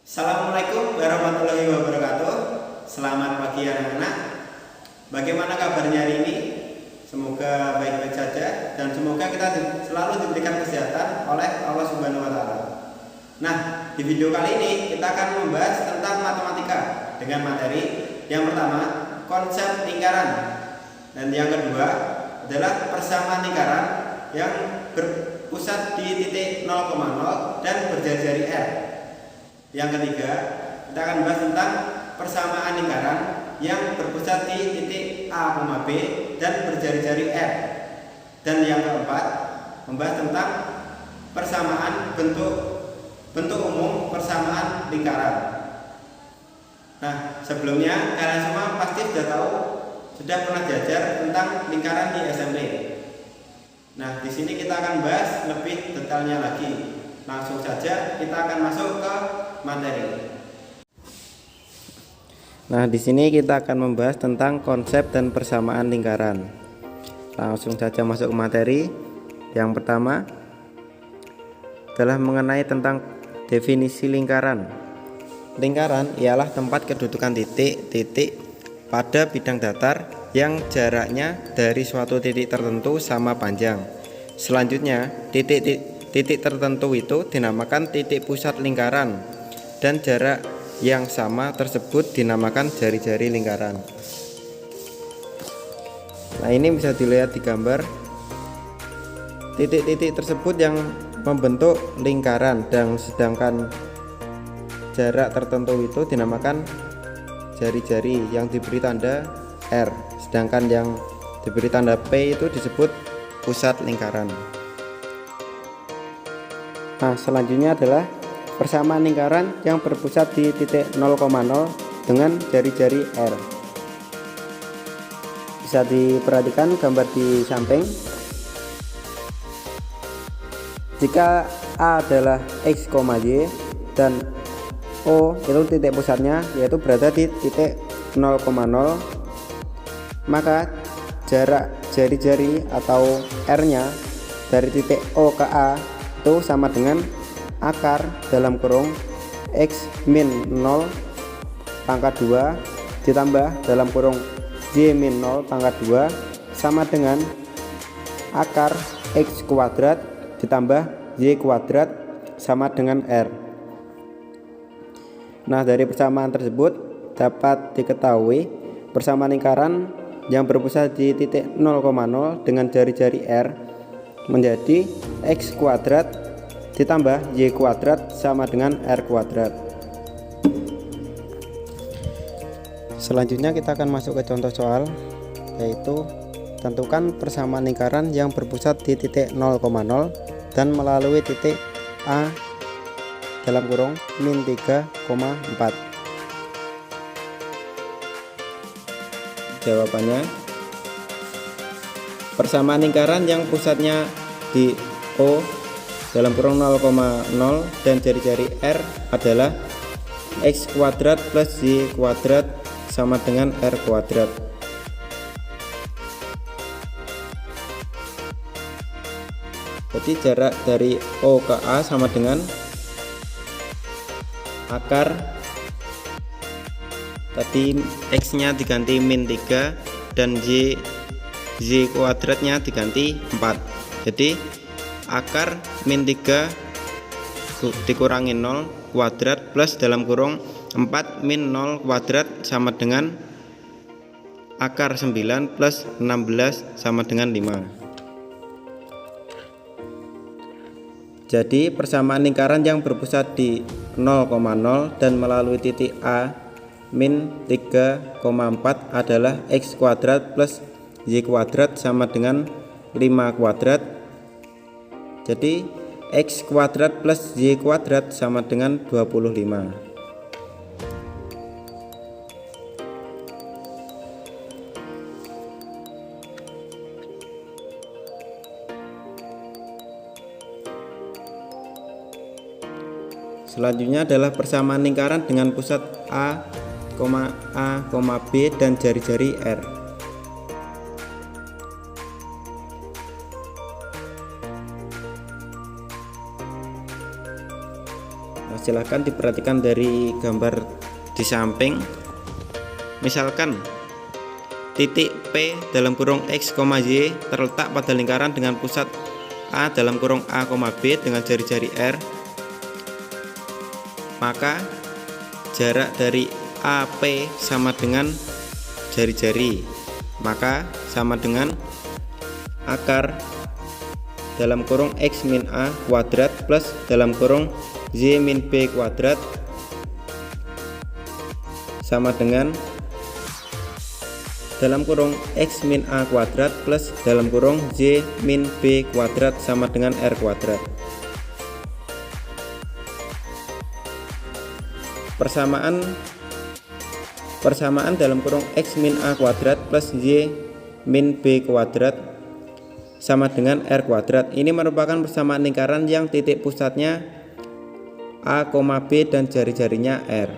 Assalamualaikum warahmatullahi wabarakatuh. Selamat pagi anak-anak. Bagaimana kabarnya hari ini? Semoga baik-baik saja dan semoga kita selalu diberikan kesehatan oleh Allah Subhanahu wa taala. Nah, di video kali ini kita akan membahas tentang matematika dengan materi yang pertama, konsep lingkaran. Dan yang kedua adalah persamaan lingkaran yang berpusat di titik 0,0 dan berjari-jari R. Yang ketiga, kita akan membahas tentang persamaan lingkaran yang berpusat di titik A, B dan berjari-jari R. Dan yang keempat, membahas tentang persamaan bentuk umum persamaan lingkaran. Nah, sebelumnya kalian semua pasti sudah pernah belajar tentang lingkaran di SMP. Nah, di sini kita akan bahas lebih detailnya lagi. Langsung saja kita akan masuk ke materi. Nah, di sini kita akan membahas tentang konsep dan persamaan lingkaran. Langsung saja masuk ke materi. Yang pertama adalah mengenai tentang definisi lingkaran. Lingkaran ialah tempat kedudukan titik pada bidang datar yang jaraknya dari suatu titik tertentu sama panjang. Selanjutnya, titik tertentu itu dinamakan titik pusat lingkaran dan jarak yang sama tersebut dinamakan jari-jari lingkaran. Nah, ini bisa dilihat di gambar. Titik-titik tersebut yang membentuk lingkaran dan sedangkan jarak tertentu itu dinamakan jari-jari yang diberi tanda R, sedangkan yang diberi tanda P itu disebut pusat lingkaran. Nah, selanjutnya adalah persamaan lingkaran yang berpusat di titik 0,0 dengan jari-jari R. Bisa diperhatikan gambar di samping. Jika A adalah X, Y dan O itu titik pusatnya yaitu berada di titik 0,0, maka jarak jari-jari atau R-nya dari titik O ke A itu sama dengan akar dalam kurung X min 0 pangkat 2 ditambah dalam kurung Y min 0 pangkat 2 sama dengan akar X kuadrat ditambah Y kuadrat sama dengan R. Nah, dari persamaan tersebut dapat diketahui persamaan lingkaran yang berpusat di titik 0,0 dengan jari-jari R menjadi X kuadrat ditambah Y kuadrat sama dengan R kuadrat. Selanjutnya kita akan masuk ke contoh soal, yaitu tentukan persamaan lingkaran yang berpusat di titik 0,0 dan melalui titik A dalam kurung min 3,4. Jawabannya, persamaan lingkaran yang pusatnya di O dalam kurung 0,0 dan jari-jari R adalah X kuadrat plus Y kuadrat sama dengan R kuadrat. Jadi jarak dari O ke A sama dengan akar tadi X nya diganti min 3 dan Y kuadratnya diganti 4. Jadi akar min 3 dikurangi 0 kuadrat plus dalam kurung 4 min 0 kuadrat sama dengan akar 9 plus 16 sama dengan 5. Jadi persamaan lingkaran yang berpusat di 0,0 dan melalui titik A min 3,4 adalah X kuadrat plus Y kuadrat sama dengan 5 kuadrat. Jadi X kuadrat plus Y kuadrat sama dengan 25. Selanjutnya adalah persamaan lingkaran dengan pusat A, B dan jari-jari R. silahkan diperhatikan dari gambar di samping. Misalkan titik P dalam kurung X, Y terletak pada lingkaran dengan pusat A dalam kurung A, B dengan jari-jari R, maka jarak dari AP sama dengan jari-jari, maka sama dengan akar dalam kurung X min A kuadrat plus dalam kurung Y min B kuadrat sama dengan dalam kurung X min A kuadrat plus dalam kurung Y min B kuadrat sama dengan R kuadrat. Persamaan dalam kurung X min A kuadrat plus Y min B kuadrat sama dengan R kuadrat. Ini merupakan persamaan lingkaran yang titik pusatnya A, B dan jari-jarinya R.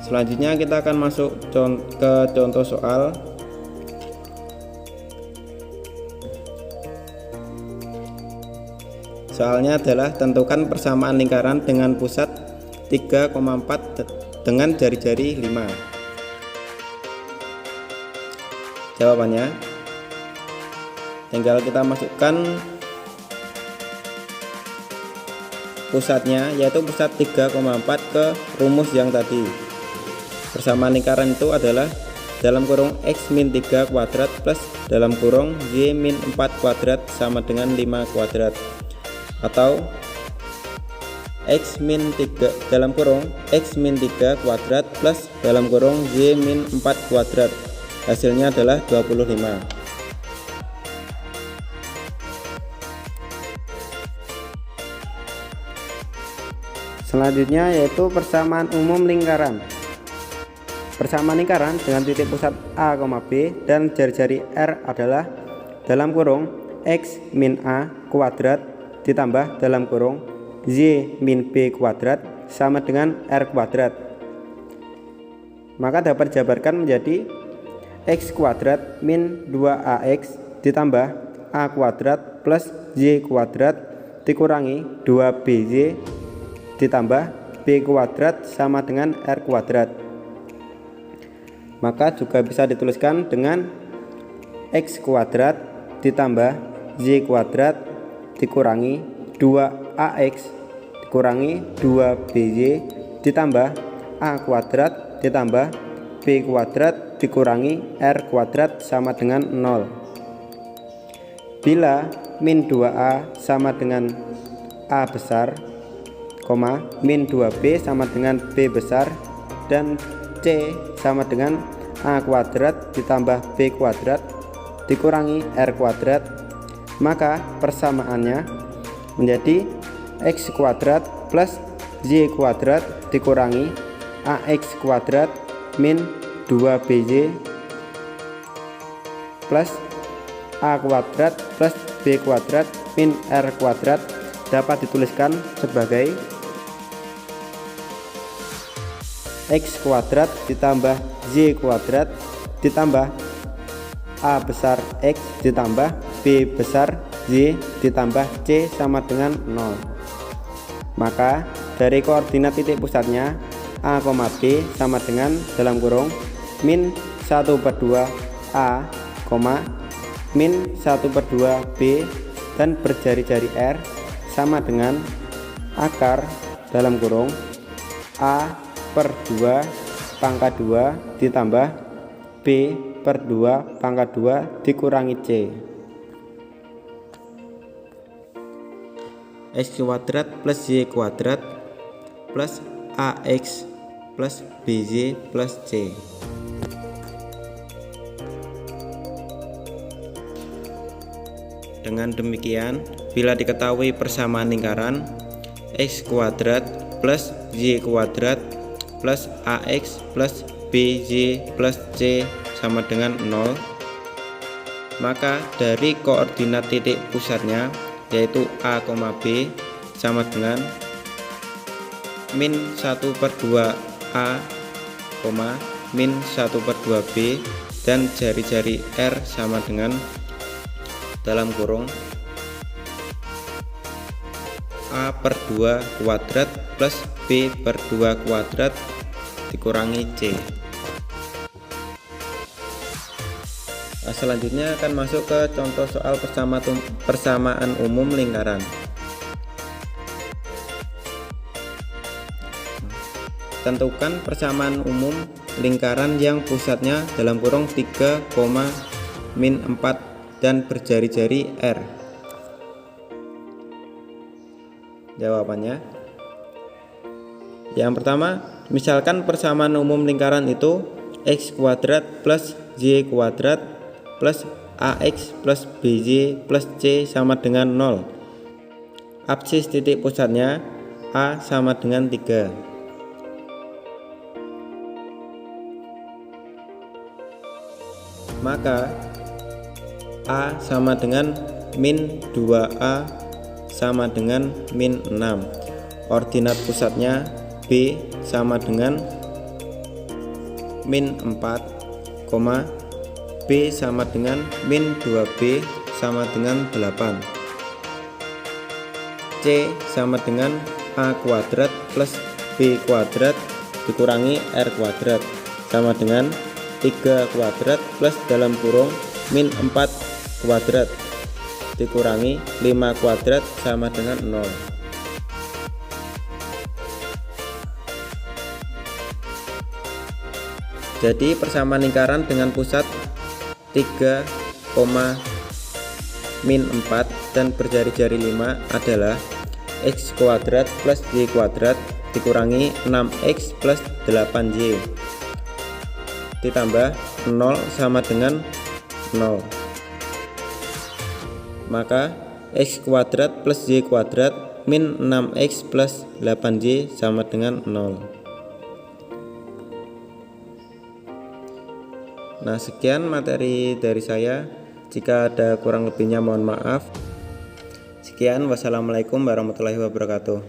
Selanjutnya kita akan masuk ke contoh soal. Soalnya adalah tentukan persamaan lingkaran dengan pusat 3,4 dengan jari-jari 5. Jawabannya tinggal kita masukkan pusatnya, yaitu pusat 3,4 ke rumus yang tadi. Persamaan lingkaran itu adalah dalam kurung X min 3 kuadrat plus dalam kurung Y min 4 kuadrat sama dengan 5 kuadrat, atau X min 3 dalam kurung X min 3 kuadrat plus dalam kurung Y min 4 kuadrat. Hasilnya adalah 25. Selanjutnya yaitu persamaan umum lingkaran. Persamaan lingkaran dengan titik pusat A, B dan jari-jari R adalah dalam kurung X min A kuadrat ditambah dalam kurung Y min B kuadrat sama dengan R kuadrat. Maka dapat dijabarkan menjadi X kuadrat min 2AX ditambah A kuadrat plus Y kuadrat dikurangi 2BY ditambah B kuadrat sama dengan R kuadrat. Maka juga bisa dituliskan dengan X kuadrat ditambah Y kuadrat dikurangi 2AX dikurangi 2BY ditambah A kuadrat ditambah B kuadrat dikurangi R kuadrat sama dengan 0. Bila min 2A sama dengan A besar, min 2B sama dengan B besar, dan C sama dengan A kuadrat ditambah B kuadrat dikurangi R kuadrat, maka persamaannya menjadi X kuadrat plus Y kuadrat dikurangi AX kuadrat min 2BY plus A kuadrat plus B kuadrat min R kuadrat dapat dituliskan sebagai X kuadrat ditambah Y kuadrat ditambah A besar X ditambah B besar Y ditambah C sama dengan 0. Maka dari koordinat titik pusatnya A, B sama dengan dalam kurung min 1/2 A, min 1/2 B dan berjari-jari R sama dengan akar dalam kurung A per 2 pangkat 2 ditambah B per 2 pangkat 2 dikurangi C. X kuadrat plus Y kuadrat plus AX plus BY plus C. Dengan demikian, bila diketahui persamaan lingkaran X kuadrat plus Y kuadrat plus AX plus BY plus C sama dengan 0, maka dari koordinat titik pusatnya yaitu A, B sama dengan min 1/2 A, min 1/2 B dan jari-jari R sama dengan dalam kurung A per 2 kuadrat plus B per 2 kuadrat dikurangi C. Nah, selanjutnya akan masuk ke contoh soal persamaan umum lingkaran. Tentukan persamaan umum lingkaran yang pusatnya dalam kurung 3, min 4 dan berjari-jari R. Jawabannya, yang pertama, misalkan persamaan umum lingkaran itu x kuadrat plus y kuadrat plus ax plus bj plus c sama dengan 0. Absis titik pusatnya A sama dengan 3. Maka A sama dengan min 2A sama dengan min 6. Ordinat pusatnya B sama dengan min 4, B sama dengan min 2B sama dengan 8. C sama dengan A kuadrat plus B kuadrat dikurangi R kuadrat sama dengan 3 kuadrat plus dalam kurung min 4 kuadrat dikurangi 5 kuadrat sama dengan 0. Jadi persamaan lingkaran dengan pusat 3, min 4 dan berjari-jari 5 adalah x kuadrat plus y kuadrat dikurangi 6x plus 8y ditambah 0 sama dengan 0. Maka x kuadrat plus y kuadrat min 6x plus 8y sama dengan 0. Nah, sekian materi dari saya. Jika ada kurang lebihnya mohon maaf. Sekian, wassalamualaikum warahmatullahi wabarakatuh.